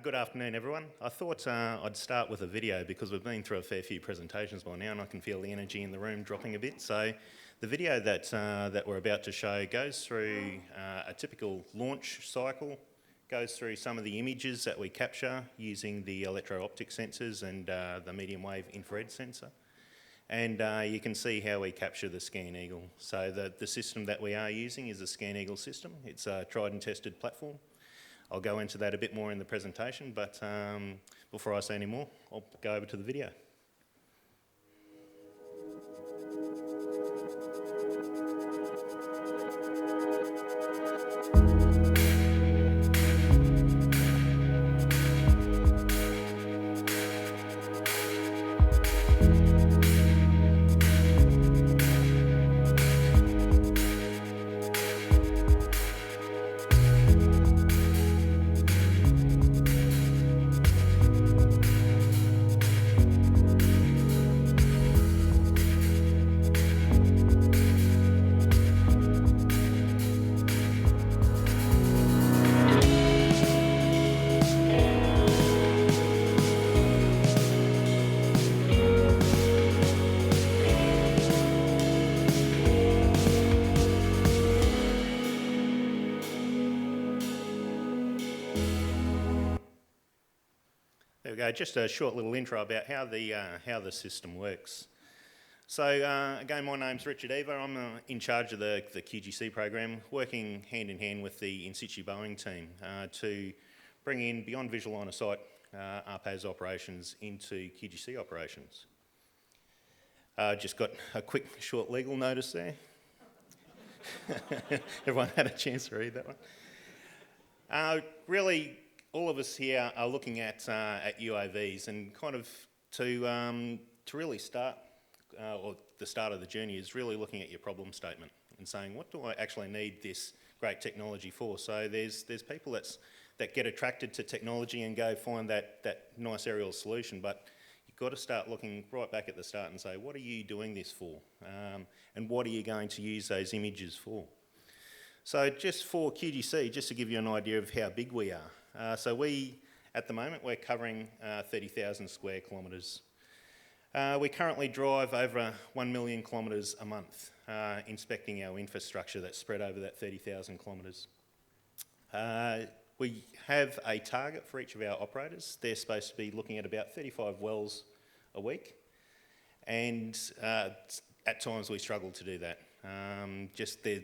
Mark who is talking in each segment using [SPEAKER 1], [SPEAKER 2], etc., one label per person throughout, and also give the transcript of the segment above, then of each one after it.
[SPEAKER 1] Good afternoon, everyone. I thought I'd start with a video because we've been through a fair few presentations by now and I can feel the energy in the room dropping a bit. So the video that we're about to show goes through a typical launch cycle, goes through some of the images that we capture using the electro-optic sensors and the medium wave infrared sensor. And you can see how we capture the Scan Eagle. So the system that we are using is the Scan Eagle system. It's a tried and tested platform. I'll go into that a bit more in the presentation, but before I say any more, I'll go over to the video. There we go, just a short little intro about how the system works. So again, my name's Richard Eva. I'm in charge of the QGC program, working hand in hand with the in situ Boeing team to bring in beyond visual line of sight RPAS operations into QGC operations. Just got a quick short legal notice there. Everyone had a chance to read that one. Really, all of us here are looking at UAVs and kind of to really start, or the start of the journey is really looking at your problem statement and saying, what do I actually need this great technology for? So there's people that get attracted to technology and go find that nice aerial solution, but you've got to start looking right back at the start and say, what are you doing this for? And what are you going to use those images for? So just for QGC, just to give you an idea of how big we are, so at the moment, we're covering 30,000 square kilometres. We currently drive over 1 million kilometres a month, inspecting our infrastructure that's spread over that 30,000 kilometres. We have a target for each of our operators. They're supposed to be looking at about 35 wells a week, and at times we struggle to do that.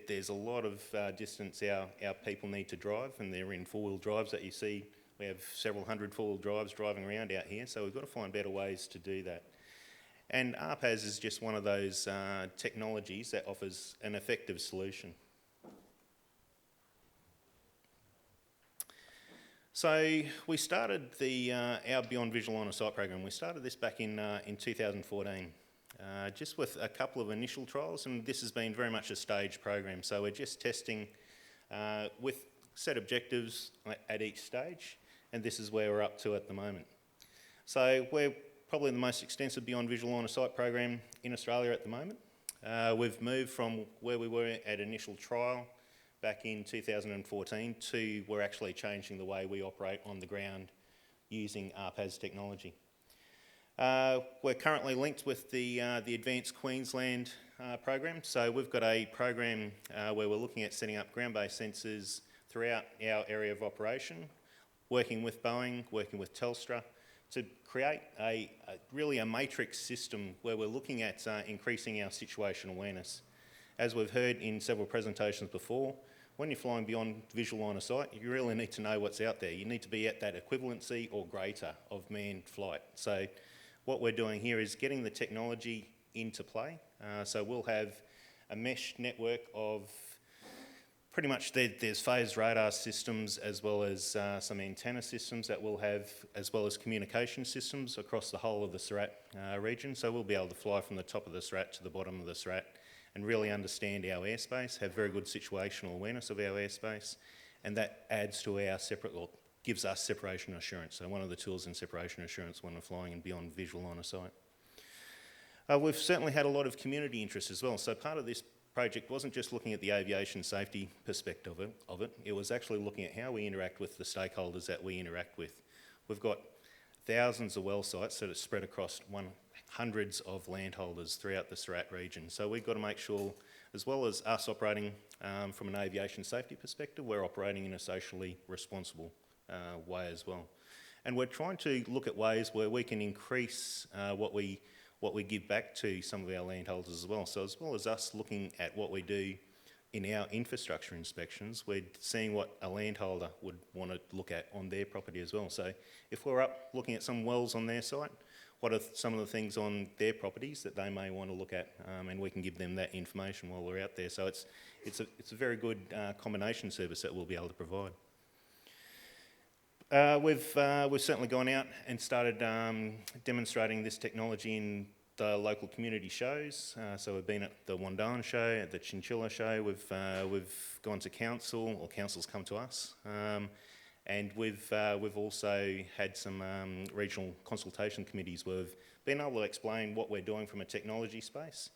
[SPEAKER 1] There's a lot of distance our people need to drive, and they're in four-wheel drives that you see. We have several hundred four-wheel drives driving around out here, so we've got to find better ways to do that. And RPAS is just one of those technologies that offers an effective solution. So we started our Beyond Visual Line of Sight program. We started this back in 2014. Just with a couple of initial trials, and this has been very much a staged program, so we're just testing with set objectives at each stage, and this is where we're up to at the moment. So we're probably the most extensive Beyond Visual Line of Sight program in Australia at the moment. We've moved from where we were at initial trial back in 2014 to we're actually changing the way we operate on the ground using RPAS technology. We're currently linked with the Advanced Queensland program, so we've got a program where we're looking at setting up ground-based sensors throughout our area of operation, working with Boeing, working with Telstra, to create really a matrix system where we're looking at increasing our situational awareness. As we've heard in several presentations before, when you're flying beyond visual line of sight, you really need to know what's out there. You need to be at that equivalency or greater of manned flight. So what we're doing here is getting the technology into play. So we'll have a mesh network of pretty much there's phased radar systems as well as some antenna systems that we'll have, as well as communication systems across the whole of the Surat region. So we'll be able to fly from the top of the Surat to the bottom of the Surat and really understand our airspace, have very good situational awareness of our airspace, and that adds to our gives us separation assurance. So one of the tools in separation assurance when we're flying in beyond visual line of sight. We've certainly had a lot of community interest as well. So part of this project wasn't just looking at the aviation safety perspective of it, it was actually looking at how we interact with the stakeholders that we interact with. We've got thousands of well sites that are spread across hundreds of landholders throughout the Surat region. So we've got to make sure, as well as us operating from an aviation safety perspective, we're operating in a socially responsible way as well. And we're trying to look at ways where we can increase what we give back to some of our landholders as well. So as well as us looking at what we do in our infrastructure inspections, we're seeing what a landholder would want to look at on their property as well. So if we're up looking at some wells on their site, what are some of the things on their properties that they may want to look at, and we can give them that information while we're out there. So it's a very good combination service that we'll be able to provide. We've certainly gone out and started demonstrating this technology in the local community shows. So we've been at the Wandan show, at the Chinchilla show. We've gone to council, or council's come to us, and we've also had some regional consultation committees where we've been able to explain what we're doing from a technology space.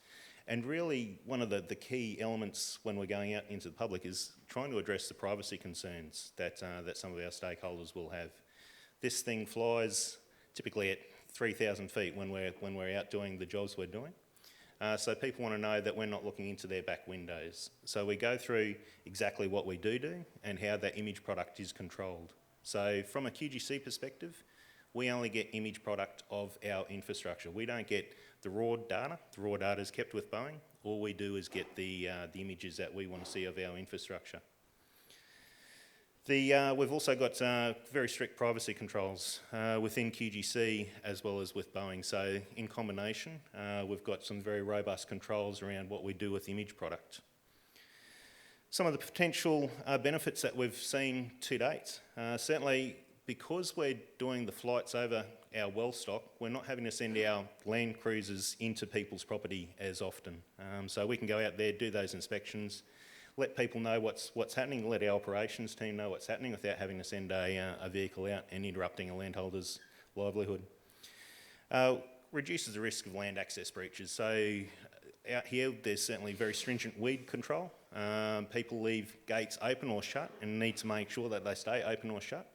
[SPEAKER 1] And really, one of the key elements when we're going out into the public is trying to address the privacy concerns that some of our stakeholders will have. This thing flies typically at 3,000 feet when we're out doing the jobs we're doing. So people want to know that we're not looking into their back windows. So we go through exactly what we do and how that image product is controlled. So from a QGC perspective, we only get image product of our infrastructure. We don't get the raw data. The raw data is kept with Boeing. All we do is get the images that we want to see of our infrastructure. We've also got very strict privacy controls within QGC as well as with Boeing. So in combination, we've got some very robust controls around what we do with image product. Some of the potential benefits that we've seen to date, certainly because we're doing the flights over our well stock, we're not having to send our land cruisers into people's property as often. So we can go out there, do those inspections, let people know what's happening, let our operations team know what's happening without having to send a vehicle out and interrupting a landholder's livelihood. Reduces the risk of land access breaches. So out here, there's certainly very stringent weed control. People leave gates open or shut and need to make sure that they stay open or shut.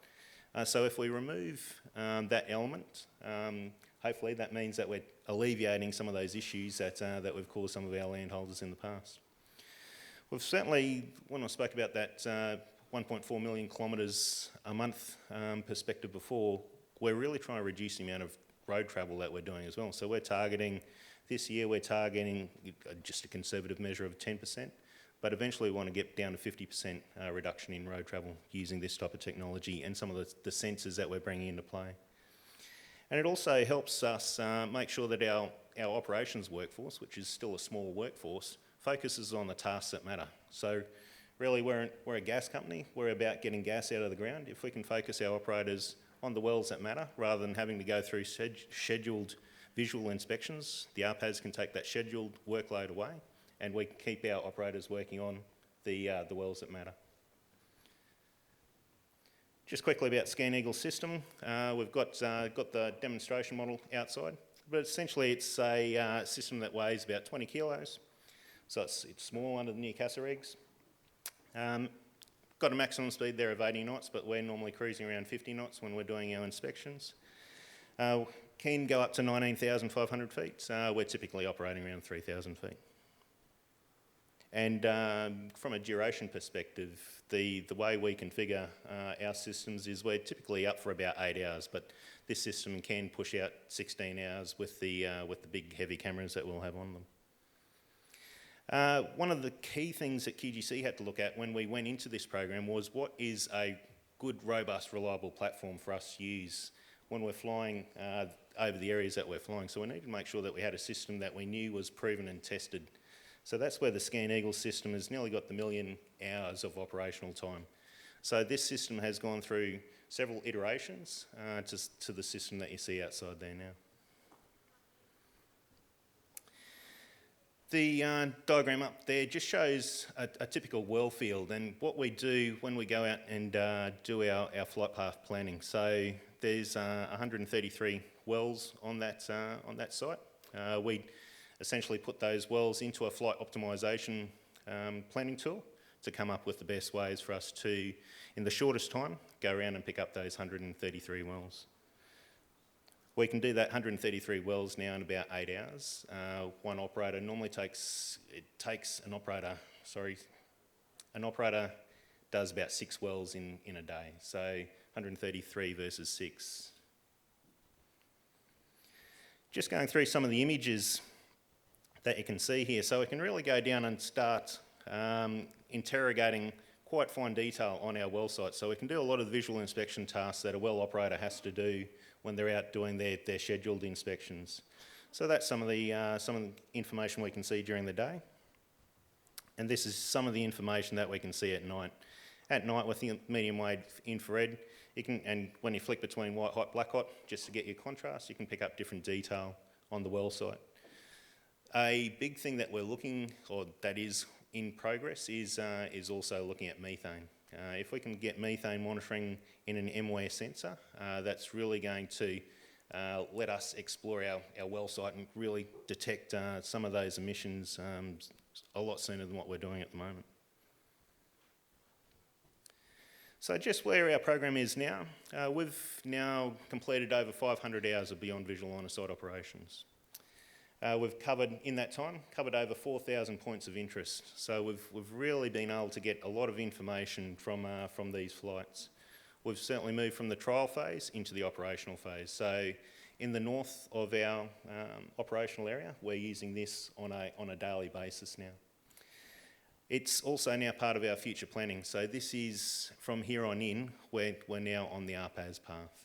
[SPEAKER 1] So if we remove that element, hopefully that means that we're alleviating some of those issues that we've caused some of our landholders in the past. We've certainly, when I spoke about that 1.4 million kilometres a month perspective before, we're really trying to reduce the amount of road travel that we're doing as well. So we're targeting, this year we're targeting just a conservative measure of 10%. But eventually we want to get down to 50% reduction in road travel using this type of technology and some of the sensors that we're bringing into play. And it also helps us make sure that our operations workforce, which is still a small workforce, focuses on the tasks that matter. So really we're a gas company, we're about getting gas out of the ground. If we can focus our operators on the wells that matter rather than having to go through scheduled visual inspections, the RPAS can take that scheduled workload away, and we keep our operators working on the wells that matter. Just quickly about Scan Eagle's system. We've got the demonstration model outside, but essentially it's a system that weighs about 20 kilos. So it's small under the Newcastle rigs. Got a maximum speed there of 80 knots, but we're normally cruising around 50 knots when we're doing our inspections. Can go up to 19,500 feet. We're typically operating around 3,000 feet. And from a duration perspective, the way we configure our systems is we're typically up for about 8 hours, but this system can push out 16 hours with the big heavy cameras that we'll have on them. One of the key things that QGC had to look at when we went into this program was what is a good, robust, reliable platform for us to use when we're flying over the areas that we're flying. So we needed to make sure that we had a system that we knew was proven and tested. So that's where the Scan Eagle system has nearly got the 1 million hours of operational time. So this system has gone through several iterations to the system that you see outside there now. The diagram up there just shows a typical well field and what we do when we go out and do our flight path planning. So there's 133 wells on that site. We essentially put those wells into a flight optimisation planning tool to come up with the best ways for us to, in the shortest time, go around and pick up those 133 wells. We can do that 133 wells now in about 8 hours. One operator normally an operator does about 6 wells in a day, so 133 versus 6. Just going through some of the images that you can see here, so we can really go down and start interrogating quite fine detail on our well site. So we can do a lot of the visual inspection tasks that a well operator has to do when they're out doing their scheduled inspections. So that's some of the information we can see during the day. And this is some of the information that we can see at night. At night with the medium wave infrared, and when you flick between white hot, black hot, just to get your contrast, you can pick up different detail on the well site. A big thing that we're looking, or that is in progress, is also looking at methane. If we can get methane monitoring in an MWare sensor, that's really going to let us explore our well site and really detect some of those emissions a lot sooner than what we're doing at the moment. So just where our program is now, we've now completed over 500 hours of beyond visual line of sight operations. We've covered, in that time, over 4,000 points of interest. So we've really been able to get a lot of information from these flights. We've certainly moved from the trial phase into the operational phase. So in the north of our operational area, we're using this on a daily basis now. It's also now part of our future planning. So this is, from here on in, we're now on the RPAS path.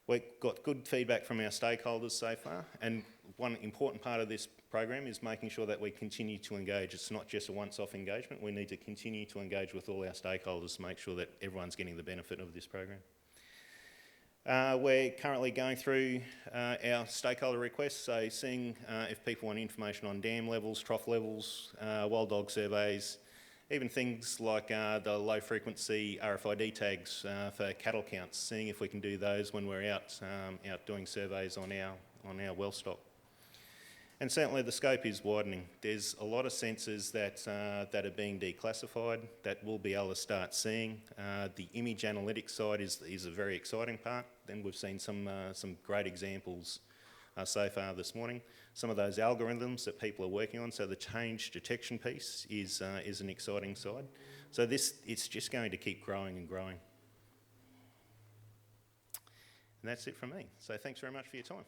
[SPEAKER 1] We've got good feedback from our stakeholders so far, and one important part of this program is making sure that we continue to engage. It's not just a once-off engagement. We need to continue to engage with all our stakeholders to make sure that everyone's getting the benefit of this program. We're currently going through our stakeholder requests, so seeing if people want information on dam levels, trough levels, wild dog surveys, even things like the low frequency RFID tags for cattle counts, seeing if we can do those when we're out doing surveys on our well stock. And certainly the scope is widening. There's a lot of sensors that are being declassified that we'll be able to start seeing. The image analytics side is a very exciting part. Then we've seen some great examples so far this morning. Some of those algorithms that people are working on, so the change detection piece is an exciting side. So it's just going to keep growing and growing. And that's it from me. So thanks very much for your time.